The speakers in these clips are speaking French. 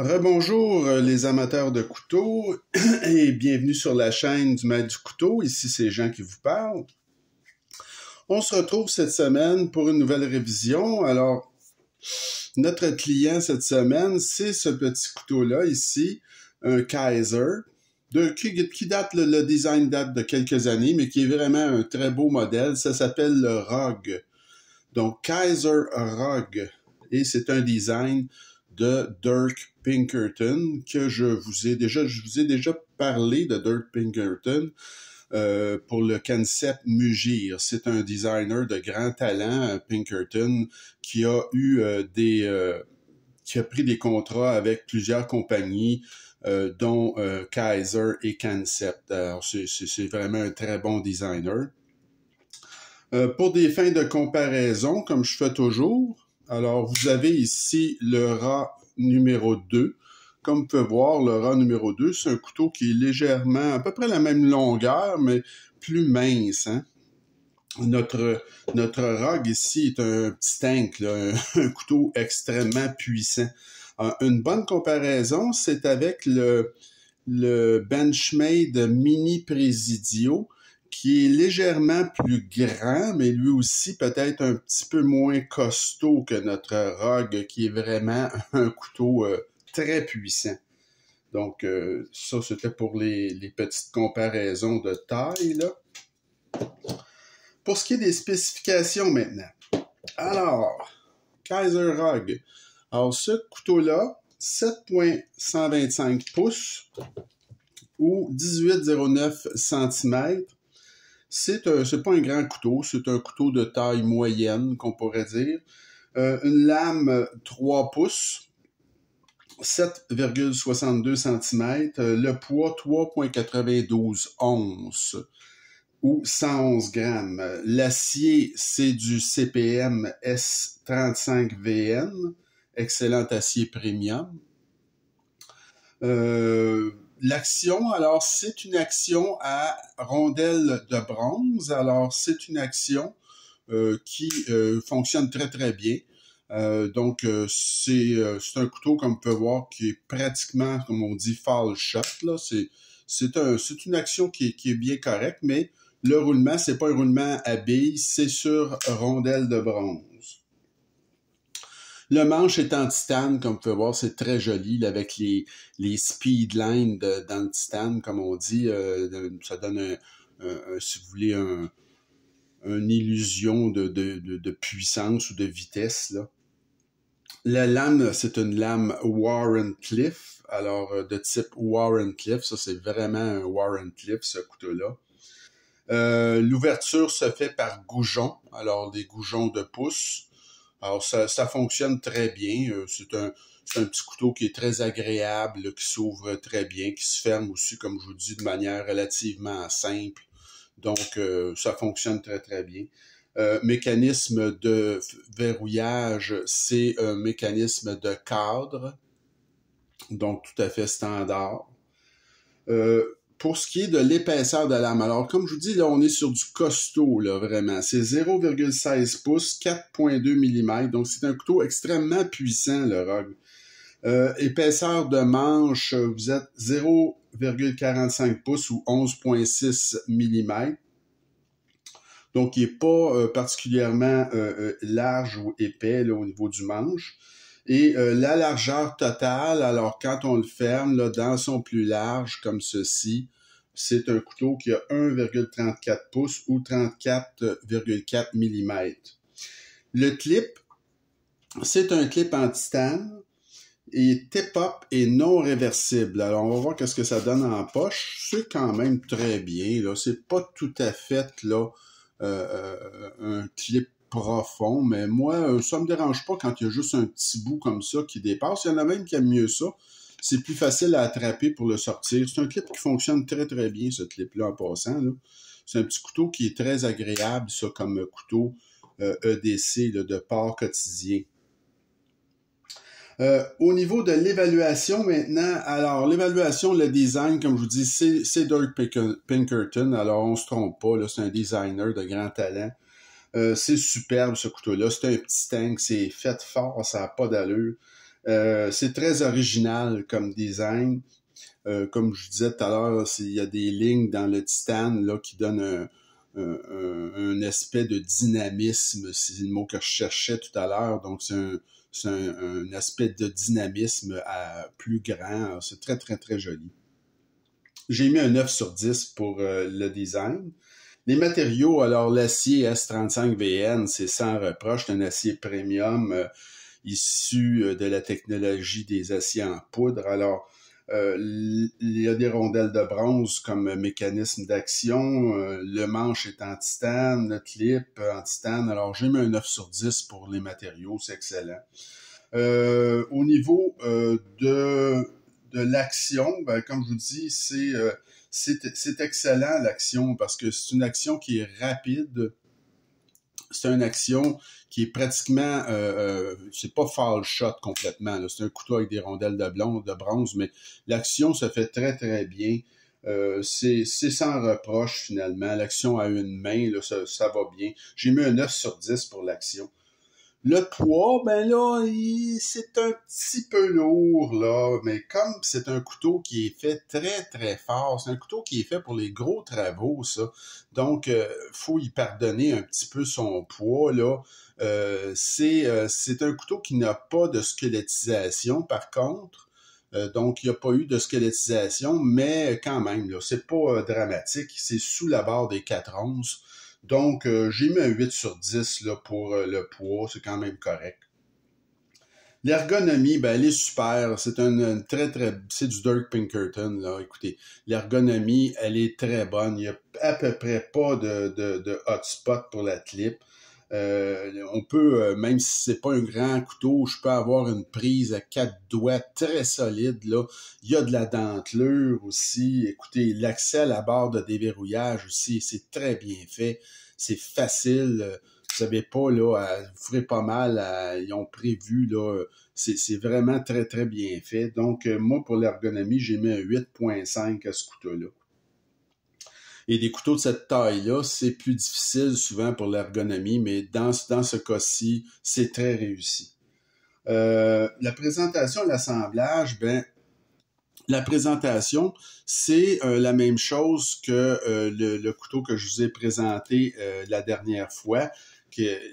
Rebonjour les amateurs de couteaux et bienvenue sur la chaîne du Maître du Couteau. Ici, c'est Jean qui vous parle. On se retrouve cette semaine pour une nouvelle révision. Alors, notre client cette semaine, c'est ce petit couteau-là ici, un Kaiser, qui date, le design date de quelques années, mais qui est vraiment un très beau modèle. Ça s'appelle le Rogue. Donc, Kaiser Rogue. Et c'est un design de Dirk Pinkerton, que je vous ai déjà parlé de Dirk Pinkerton pour le concept Mugir. C'est un designer de grand talent, Pinkerton, qui a eu qui a pris des contrats avec plusieurs compagnies, dont Kaiser et Concept. Alors, c'est vraiment un très bon designer. Pour des fins de comparaison, comme je fais toujours, alors vous avez ici le rat numéro 2. Comme vous pouvez voir, le rat numéro 2, c'est un couteau qui est légèrement, à peu près la même longueur, mais plus mince. Hein? Notre Rogue ici est un petit tank, là, un couteau extrêmement puissant. Une bonne comparaison, c'est avec le Benchmade Mini Presidio, qui est légèrement plus grand, mais lui aussi peut-être un petit peu moins costaud que notre Rogue, qui est vraiment un couteau très puissant. Donc, ça, c'était pour les petites comparaisons de taille, là. Pour ce qui est des spécifications maintenant. Alors, Kaiser Rogue. Alors, ce couteau-là, 7,125 pouces ou 18,09 cm. C'est pas un grand couteau, c'est un couteau de taille moyenne, qu'on pourrait dire. Une lame 3 pouces, 7,62 cm. Le poids, 3,92 onces ou 111 grammes. L'acier, c'est du CPM S35VN, excellent acier premium. L'action, alors, c'est une action à rondelle de bronze. Alors, c'est une action qui fonctionne très, très bien. Donc, c'est un couteau, comme vous pouvez voir, qui est pratiquement, comme on dit, fall shot. Là. C'est une action qui est bien correcte, mais le roulement, c'est pas un roulement à billes, c'est sur rondelle de bronze. Le manche est en titane, comme vous pouvez voir, c'est très joli, là, avec les speed lines dans le titane, comme on dit. Ça donne, si vous voulez, une illusion de puissance ou de vitesse, là. La lame, c'est une lame Wharncliffe, alors de type Wharncliffe. Ça, c'est vraiment un Wharncliffe, ce couteau-là. L'ouverture se fait par goujon, alors des goujons de pouce. Alors, ça fonctionne très bien. C'est un petit couteau qui est très agréable, là, qui s'ouvre très bien, qui se ferme aussi, comme je vous dis, de manière relativement simple. Donc, ça fonctionne très, très bien. Mécanisme de verrouillage, c'est un mécanisme de cadre, donc tout à fait standard. Pour ce qui est de l'épaisseur de la lame, alors comme je vous dis, là, on est sur du costaud, là, vraiment. C'est 0,16 pouces, 4,2 mm, donc c'est un couteau extrêmement puissant, le Rogue. Épaisseur de manche, vous êtes 0,45 pouces ou 11,6 mm. Donc, il n'est pas particulièrement large ou épais là, au niveau du manche. Et la largeur totale, alors quand on le ferme là, dans son plus large, comme ceci, c'est un couteau qui a 1,34 pouces ou 34,4 mm. Le clip, c'est un clip en titane et tip-up et non réversible. Alors, on va voir qu'est-ce que ça donne en poche. C'est quand même très bien, là. C'est pas tout à fait, là, un clip profond, mais moi, ça me dérange pas quand il y a juste un petit bout comme ça qui dépasse. Il y en a même qui aiment mieux ça. C'est plus facile à attraper pour le sortir. C'est un clip qui fonctionne très, très bien, ce clip-là, en passant. Là. C'est un petit couteau qui est très agréable, ça, comme couteau EDC, là, de port quotidien. Au niveau de l'évaluation maintenant, alors l'évaluation, le design, comme je vous dis, c'est Dirk Pinkerton, alors on se trompe pas, là, c'est un designer de grand talent. C'est superbe ce couteau-là, c'est un petit tank, c'est fait fort, ça n'a pas d'allure. C'est très original comme design. Comme je disais tout à l'heure, il y a des lignes dans le titane là, qui donnent un aspect de dynamisme. C'est le mot que je cherchais tout à l'heure. Donc, c'est un aspect de dynamisme plus grand. C'est très, très, très joli. J'ai mis un 9 sur 10 pour le design. Les matériaux, alors l'acier S35VN, c'est sans reproche. C'est un acier premium issu de la technologie des aciers en poudre. Alors, il y a des rondelles de bronze comme mécanisme d'action. Le manche est en titane, le clip en titane. Alors, j'ai mis un 9 sur 10 pour les matériaux. C'est excellent. Au niveau de l'action, ben, comme je vous dis, c'est excellent l'action parce que c'est une action qui est rapide. C'est une action qui est pratiquement, c'est pas fall shot complètement. C'est un couteau avec des rondelles de bronze, mais l'action se fait très très bien. C'est sans reproche finalement. L'action à une main, là, ça va bien. J'ai mis un 9 sur 10 pour l'action. Le poids, ben là, c'est un petit peu lourd, là, mais comme c'est un couteau qui est fait très, très fort, c'est un couteau qui est fait pour les gros travaux, ça. Donc, faut y pardonner un petit peu son poids, là. C'est un couteau qui n'a pas de squelettisation, par contre. Donc, il n'y a pas eu de squelettisation, mais quand même, là, c'est pas dramatique. C'est sous la barre des 4 onces. Donc, j'ai mis un 8 sur 10 là, pour le poids. C'est quand même correct. L'ergonomie, ben, elle est super. C'est c'est du Dirk Pinkerton, là. Écoutez, l'ergonomie, elle est très bonne. Il n'y a à peu près pas de hotspot pour la clip. On peut, même si c'est pas un grand couteau, je peux avoir une prise à 4 doigts très solide, là. Il y a de la dentelure aussi. Écoutez, l'accès à la barre de déverrouillage aussi, c'est très bien fait. C'est facile. Vous savez pas, là, vous ferez pas mal. Ils ont prévu, là. C'est vraiment très, très bien fait. Donc, moi, pour l'ergonomie, j'ai mis un 8.5 à ce couteau-là. Et des couteaux de cette taille-là, c'est plus difficile souvent pour l'ergonomie, mais dans ce cas-ci, c'est très réussi. La présentation, l'assemblage, ben, la présentation, c'est la même chose que le couteau que je vous ai présenté la dernière fois.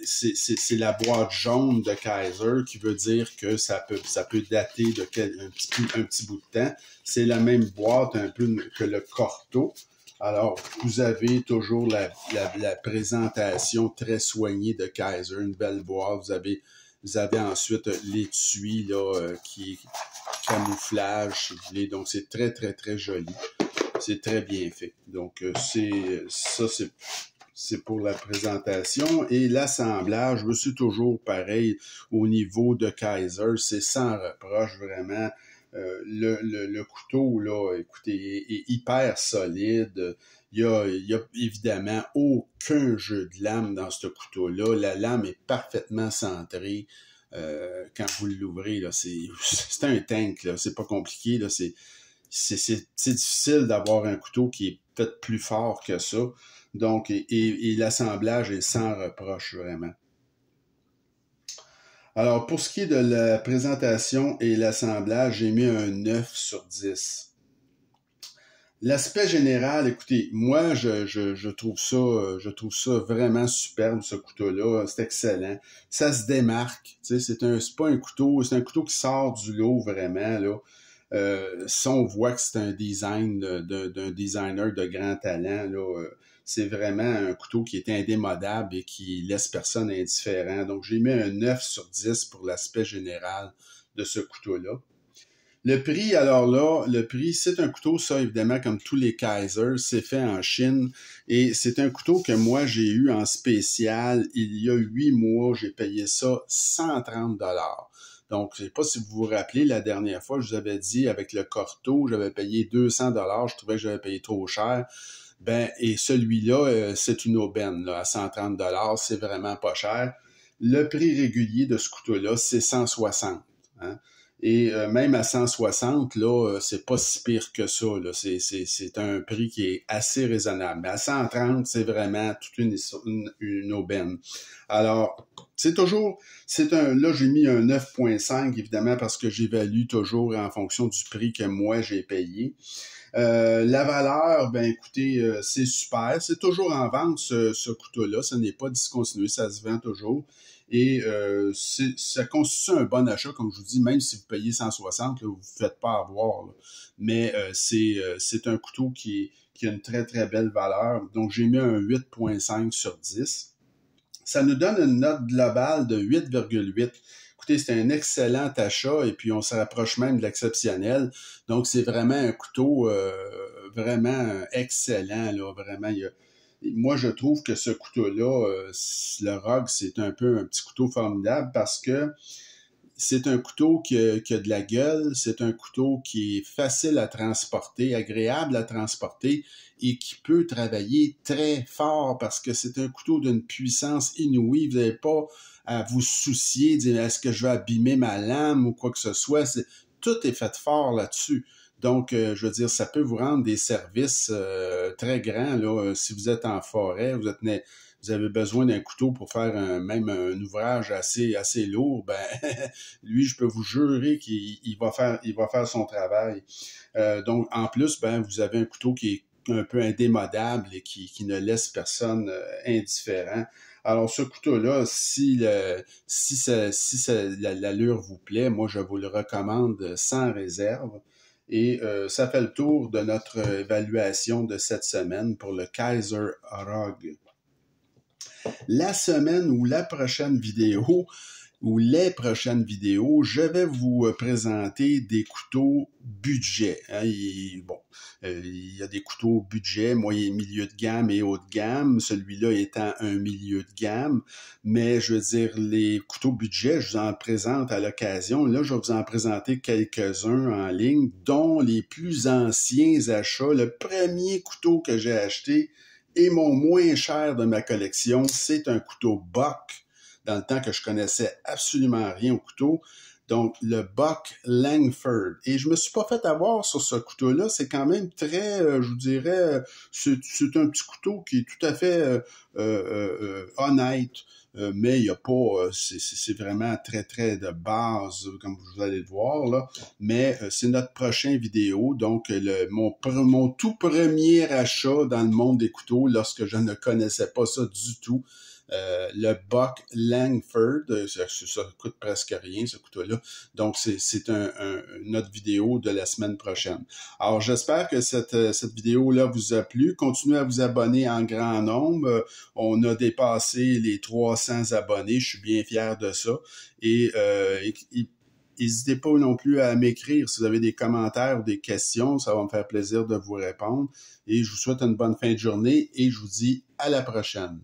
C'est la boîte jaune de Kizer qui veut dire que ça peut dater un petit bout de temps. C'est la même boîte un peu que le Corto. Alors, vous avez toujours la présentation très soignée de Kizer, une belle boîte. Vous avez ensuite l'étui là qui est camouflage, si vous voulez. Donc, c'est très, très, très joli. C'est très bien fait. Donc, c'est pour la présentation. Et l'assemblage, c'est toujours pareil au niveau de Kizer. C'est sans reproche, vraiment. Le couteau, là, écoutez, est hyper solide. Il y a évidemment aucun jeu de lame dans ce couteau-là. La lame est parfaitement centrée. Quand vous l'ouvrez, là, c'est un tank, là. C'est pas compliqué, là. C'est difficile d'avoir un couteau qui est peut-être plus fort que ça. Donc, et l'assemblage est sans reproche, vraiment. Alors, pour ce qui est de la présentation et l'assemblage, j'ai mis un 9 sur 10. L'aspect général, écoutez, moi, je trouve ça vraiment superbe, ce couteau-là. C'est excellent. Ça se démarque. Tu sais, c'est pas un couteau, c'est un couteau qui sort du lot, vraiment, là. Ça, on voit que c'est un design d'un designer de grand talent, là. C'est vraiment un couteau qui est indémodable et qui laisse personne indifférent. Donc, j'ai mis un 9 sur 10 pour l'aspect général de ce couteau-là. Le prix, alors là, c'est un couteau, ça, évidemment, comme tous les Kizer, c'est fait en Chine. Et c'est un couteau que moi, j'ai eu en spécial il y a 8 mois. J'ai payé ça 130 $. Donc, je ne sais pas si vous vous rappelez, la dernière fois, je vous avais dit, avec le Corto, j'avais payé 200 $. Je trouvais que j'avais payé trop cher. Ben, et celui-là, c'est une aubaine, là, à 130 $. C'est vraiment pas cher. Le prix régulier de ce couteau-là, c'est 160 $. Hein? Et même à 160, là, c'est pas si pire que ça. Là. C'est un prix qui est assez raisonnable. Mais à 130, c'est vraiment toute une aubaine. Alors, là j'ai mis un 9.5 évidemment parce que j'évalue toujours en fonction du prix que moi j'ai payé. La valeur, ben écoutez, c'est super. C'est toujours en vente ce couteau-là. Ça n'est pas discontinué, ça se vend toujours. Et ça constitue un bon achat, comme je vous dis, même si vous payez 160, là, vous ne vous faites pas avoir. Là. Mais c'est un couteau qui a une très, très belle valeur. Donc, j'ai mis un 8.5 sur 10. Ça nous donne une note globale de 8,8. Écoutez, c'est un excellent achat et puis on se rapproche même de l'exceptionnel. Donc, c'est vraiment un couteau vraiment excellent. Là, vraiment, moi, je trouve que ce couteau-là, le Rogue, c'est un peu un petit couteau formidable parce que c'est un couteau qui a de la gueule, c'est un couteau qui est facile à transporter, agréable à transporter et qui peut travailler très fort parce que c'est un couteau d'une puissance inouïe. Vous n'avez pas à vous soucier, dire est-ce que je vais abîmer ma lame ou quoi que ce soit. Tout est fait fort là-dessus. Donc, je veux dire, ça peut vous rendre des services très grands. Là, si vous êtes en forêt, vous avez besoin d'un couteau pour faire même un ouvrage assez lourd, ben lui, je peux vous jurer qu'il va faire son travail. Donc, en plus, ben vous avez un couteau qui est un peu indémodable et qui ne laisse personne indifférent. Alors, ce couteau-là, si l'allure vous plaît, moi, je vous le recommande sans réserve. Et ça fait le tour de notre évaluation de cette semaine pour le Kaiser Rogue. La semaine ou la prochaine vidéo, ou les prochaines vidéos, je vais vous présenter des couteaux budget. Hein, il y a des couteaux budget, moyen, milieu de gamme et haut de gamme, celui-là étant un milieu de gamme, mais je veux dire, les couteaux budget, je vous en présente à l'occasion. Là, je vais vous en présenter quelques-uns en ligne, dont les plus anciens achats. Le premier couteau que j'ai acheté et mon moins cher de ma collection, c'est un couteau Bock, dans le temps que je connaissais absolument rien au couteau. Donc, le Bock Langford. Et je me suis pas fait avoir sur ce couteau-là. C'est quand même très, je vous dirais, c'est un petit couteau qui est tout à fait honnête. Mais il y a pas, c'est vraiment très, très de base, comme vous allez le voir, là. Mais c'est notre prochaine vidéo. Donc, mon tout premier achat dans le monde des couteaux, lorsque je ne connaissais pas ça du tout, le Bock Langford, ça coûte presque rien, ce couteau-là. Donc, c'est notre vidéo de la semaine prochaine. Alors, j'espère que cette vidéo-là vous a plu. Continuez à vous abonner en grand nombre. On a dépassé les 300 abonnés. Je suis bien fier de ça. Et n'hésitez pas non plus à m'écrire si vous avez des commentaires ou des questions. Ça va me faire plaisir de vous répondre. Et je vous souhaite une bonne fin de journée et je vous dis à la prochaine.